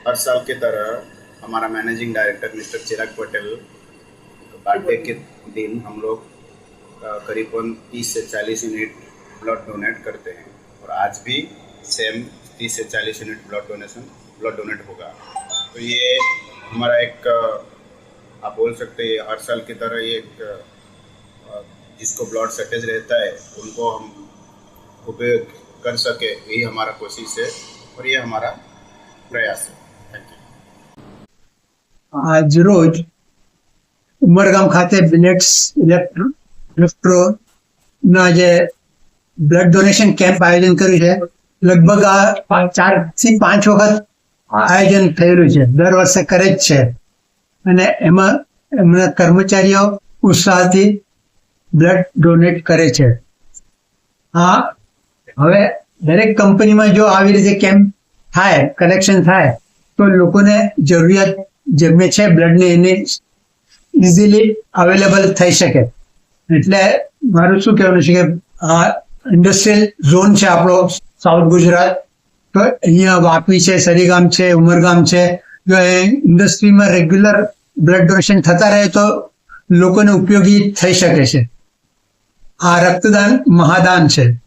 हर साल की तरह हमारा मैनेजिंग डायरेक्टर मिस्टर चिराग पटेल बर्थडे के दिन हम लोग करीबन 30 से 40 यूनिट ब्लड डोनेट करते हैं और आज भी सेम 30 से 40 यूनिट ब्लड डोनेट होगा। तो ये हमारा एक आप बोल सकते हैं हर साल की तरह ये एक जिसको ब्लड शॉर्टेज रहता है उनको हम उपयोग कर सके, यही हमारा कोशिश है और ये हमारा प्रयास है। Thank you. આજ રોજ ઉમરગામ ખાતે બિનેટ્સ ઇલેક્ટ્રોના જે બ્લડ ડોનેશન કેમ્પ આયોજન કર્યું છે, લગભગ આ 4 થી 5 વખત આયોજન થયેલું છે, દર વર્ષે કરે જ છે અને એમાં એમના કર્મચારીઓ ઉત્સાહથી બ્લડ ડોનેટ કરે છે. હવે દરેક કંપનીમાં જો આવી રીતે કેમ્પ થાય, કલેક્શન થાય તો લોકોને જરૂરિયાત જેમને છે બ્લડની એની ઇઝીલી અવેલેબલ થઈ શકે. એટલે મારું શું કહેવાનું છે કે આ ઇન્ડસ્ટ્રીયલ ઝોન છે આપણો સાઉથ ગુજરાત, તો અહીંયા વાપી છે, સરીગામ છે, ઉમરગામ છે. જો એ ઇન્ડસ્ટ્રીમાં રેગ્યુલર બ્લડ ડોનેશન થતા રહે તો લોકોને ઉપયોગી થઈ શકે છે. આ રક્તદાન મહાદાન છે.